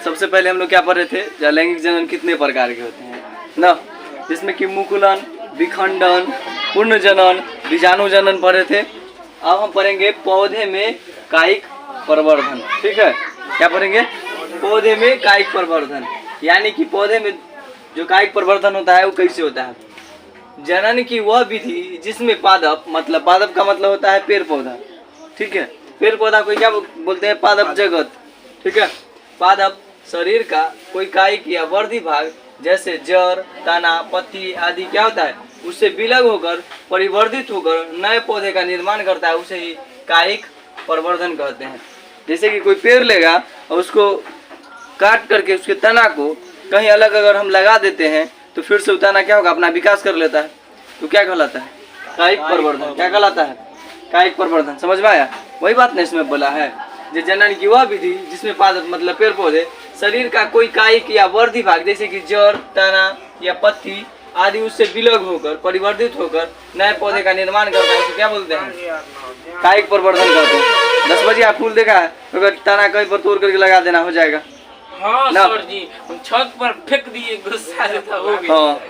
सबसे पहले हम लोग क्या पढ़ रहे थे, लैंगिक जनन कितने प्रकार के होते हैं ना, जिसमें कि मुकुलन, विखंडन, पूर्ण जनन, बीजाणु जनन पढ़े थे। अब हम पढ़ेंगे पौधे में कायिक प्रवर्धन। ठीक है, क्या पढ़ेंगे? पौधे में कायिक प्रवर्धन, यानी कि पौधे में जो कायिक प्रवर्धन होता है वो कैसे होता है। जनन की वह विधि जिसमें पादप, मतलब पादप का मतलब होता है पेड़ पौधा। ठीक है, पेड़ पौधा को क्या बोलते हैं? पादप जगत। ठीक है, पादप शरीर का कोई कायिक या वर्धी भाग जैसे जड़, तना, पत्ती आदि क्या होता है, उससे विलग होकर परिवर्धित होकर नए पौधे का निर्माण करता है, उसे ही कायिक प्रवर्धन कहते हैं। जैसे कि कोई पेड़ लेगा और उसको काट करके उसके तना को कहीं अलग अगर हम लगा देते हैं तो फिर से तना क्या होगा, अपना विकास कर लेता है। तो क्या कहलाता है? कायिक प्रवर्धन। क्या कहलाता है? कायिक प्रवर्धन। समझ में आया? वही बात ने इसमें बोला है, जो जनन की वह विधि जिसमें पादप मतलब पेड़ पौधे शरीर का कोई कायिक या वर्धी भाग जैसे कि जड़, तना या पत्ती आदि उससे विलग होकर परिवर्धित होकर नए पौधे का निर्माण करता है, उसे क्या बोलते हैं? कायिक प्रवर्धन कहते हैं। 10 बजे आप फूल देखा है, अगर तना कहीं पर तोड़ करके लगा देना हो जाएगा। हाँ सर जी, छत पर फेंक दिए, गुस्सा था हो गया। हाँ,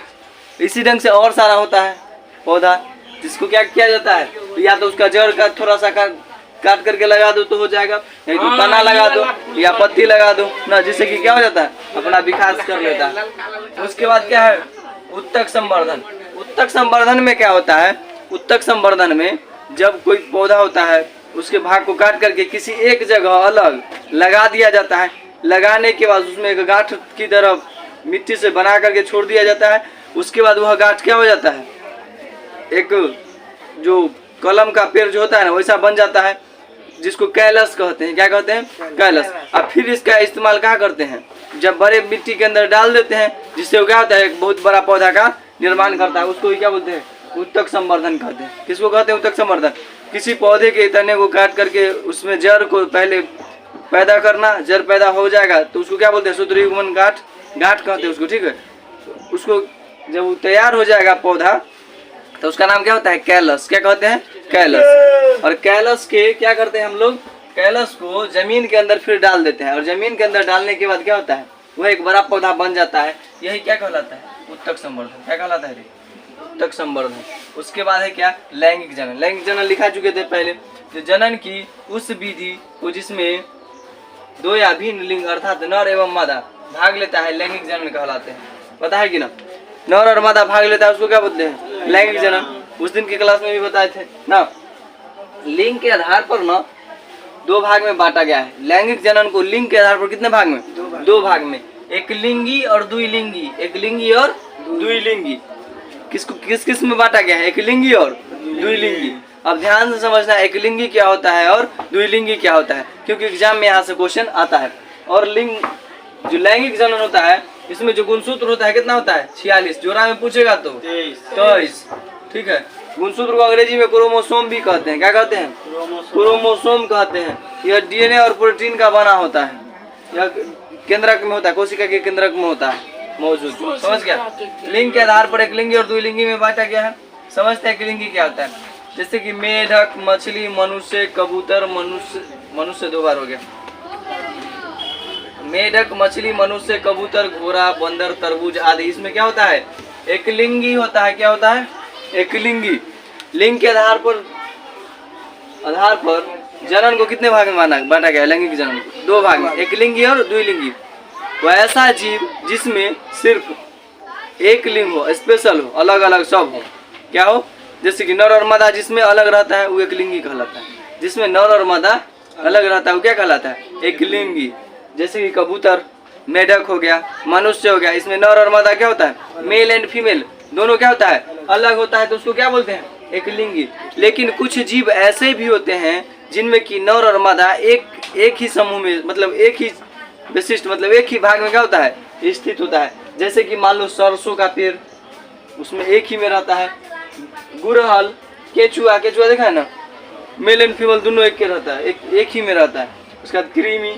इसी ढंग से और सारा होता है पौधा, जिसको क्या किया जाता है, या तो उसका जड़ का थोड़ा सा काट करके लगा दो तो हो जाएगा, नहीं तो तना लगा दो या पत्ती लगा दो ना, जिससे कि क्या हो जाता है, अपना विकास कर लेता है। उसके बाद क्या है? उत्तक संवर्धन। उत्तक संवर्धन में क्या होता है? उत्तक संवर्धन में जब कोई पौधा होता है उसके भाग को काट करके किसी एक जगह अलग लगा दिया जाता है, लगाने के बाद उसमें एक गांठ की तरफ मिट्टी से बना करके छोड़ दिया जाता है। उसके बाद वह गांठ क्या हो जाता है, एक जो कलम का पेड़ जो होता है ना वैसा बन जाता है, जिसको कैलस कहते हैं। क्या कहते हैं? कैलस। अब फिर इसका इस्तेमाल क्या करते हैं, जब बड़े मिट्टी के अंदर डाल देते हैं, जिससे वो क्या होता है, एक बहुत बड़ा पौधा का निर्माण करता है, उसको ही क्या बोलते हैं? उत्तक संवर्धन कहते हैं। किसको कहते हैं उत्तक संवर्धन? किसी पौधे के तने को काट करके उसमें जड़ को पहले पैदा करना, जड़ पैदा हो जाएगा तो उसको क्या बोलते हैं? सूत्रयुग्मन गांठ कहते हैं उसको। ठीक है, उसको जब वो तैयार हो जाएगा पौधा तो उसका नाम क्या होता है? कैलस। क्या कहते हैं? कैलस। और कैलस के क्या करते हैं हम लोग? कैलस को जमीन के अंदर फिर डाल देते हैं, और जमीन के अंदर डालने के बाद क्या होता है, वह एक बड़ा पौधा बन जाता है। यही क्या कहलाता है? उत्तक संवर्धन। क्या कहलाता है? उत्तक संवर्धन। उसके बाद है क्या? लैंगिक जनन। लैंगिक जनन लिखा चुके थे पहले, जो जनन की उस विधि को जिसमें दो या भिन्न लिंग अर्थात नर एवं मादा भाग लेता है, लैंगिक जनन कहलाते हैं। पता है कि ना? नर और मादा भाग लेता है उसको क्या बोलते हैं? लैंगिक जनन। उस दिन की क्लास में भी बताए थे ना। लिंग के आधार पर ना 2 भाग में बांटा गया है। लैंगिक जनन को लिंग के आधार पर कितने भाग में? 2 भाग में, एक लिंगी और द्विलिंगी। एक लिंगी और द्विलिंगी। किसको किस में बांटा गया है? एक लिंगी और द्विलिंगी। अब ध्यान से समझना, एक लिंगी क्या होता है और द्विलिंगी क्या होता है, क्योंकि एग्जाम में यहाँ से क्वेश्चन आता है। और लिंग जो लैंगिक जनन होता है इसमें जो गुणसूत्र होता है कितना होता है? 46। जोड़ा में पूछेगा तो 23। ठीक है, गुणसूत्र को अंग्रेजी में क्रोमोसोम भी कहते हैं। क्या कहते हैं? क्रोमोसोम कहते हैं। यह डीएनए और प्रोटीन का बना होता है। यह केंद्रक में होता है, कोशिका के केंद्रक में होता है मौजूद। समझ गया? लिंग के आधार पर एक लिंगी और द्विलिंगी में बांटा गया है। समझते हैं कि लिंगी क्या होता है? जैसे कि मेढक, मछली, मनुष्य, कबूतर, मनुष्य 2 बार हो गया। मेढक, मछली, मनुष्य, कबूतर, घोड़ा, बंदर, तरबूज आदि, इसमें क्या होता है? एक लिंगी होता है। क्या होता है? एक लिंगी। लिंग के आधार पर जनन को कितने भाग में बांटा गया है? लैंगिक जनन को 2 भाग में, एक लिंगी और द्विलिंगी। वह ऐसा जीव जिसमें सिर्फ एक लिंग हो, स्पेशल हो, अलग अलग सब हो। क्या हो? जैसे कि नर और मादा जिसमें अलग रहता है वो एक लिंगी कहलाता है। जिसमें नर और मादा अलग रहता है वो क्या कहलाता है? एक लिंगी। जैसे कि कबूतर, मेढक हो गया, मनुष्य हो गया, इसमें नर और मादा क्या होता है? मेल एंड फीमेल दोनों क्या होता है? अलग होता है, तो उसको क्या बोलते हैं? एक लिंगी। लेकिन कुछ जीव ऐसे भी होते हैं जिनमें कि नर और मादा एक ही समूह में, मतलब एक ही विशिष्ट, मतलब एक ही भाग में क्या होता है? स्थित होता है। जैसे कि मान लो सरसों का पेड़, उसमें एक ही में रहता है। गुड़हल, केचुआ देखा है ना, मेल एंड फीमेल दोनों एक के रहता है, एक ही में रहता है। उसका कृमि,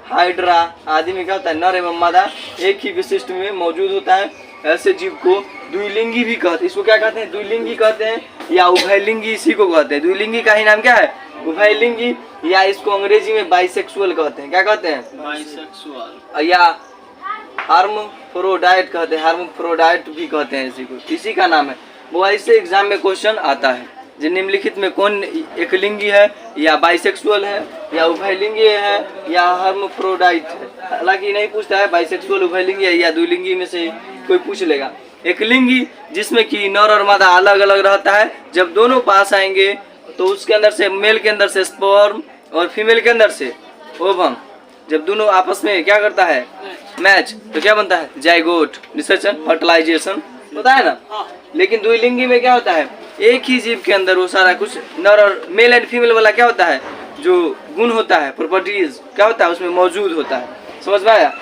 हाइड्रा आदि में क्या होता है? नर एवं मादा एक ही विशिष्ट में मौजूद होता है। ऐसे जीव को द्विलिंगी भी कहते हैं। इसको क्या कहते हैं? द्विलिंगी कहते हैं, या उभयलिंगी इसी को कहते हैं। द्विलिंगी का ही नाम क्या है? उभयलिंगी, या इसको अंग्रेजी में बाइसेक्सुअल कहते हैं। क्या कहते हैं? बाइसेक्सुअल। या हार्मोफ्रोडाइट कहते हैं, हार्मोफ्रोडाइट भी कहते हैं इसी को, इसी का नाम है। वो ऐसे एग्जाम में क्वेश्चन आता है जो निम्नलिखित में कौन एकलिंगी है, या बाइसेक्सुअल है, या उभयलिंगी है, या हार्मोफ्रोडाइट है। हालांकि नहीं पूछता है बाइसेक्सुअल, उभयलिंगी है या द्विलिंगी में से कोई पूछ लेगा। एकलिंगी जिसमें कि नर और मादा अलग अलग रहता है, जब दोनों पास आएंगे तो उसके अंदर से, मेल के अंदर से स्पर्म और फीमेल के अंदर से ओवम, जब दोनों आपस में क्या करता है, मैच, तो क्या बनता है? जाइगोट, निषेचन, फर्टिलाइजेशन होता है ना। लेकिन द्विलिंगी में क्या होता है, एक ही जीव के अंदर वो सारा कुछ नर और मेल एंड फीमेल वाला क्या होता है, जो गुण होता है, प्रॉपर्टीज क्या होता है उसमें मौजूद होता है। समझ में आया?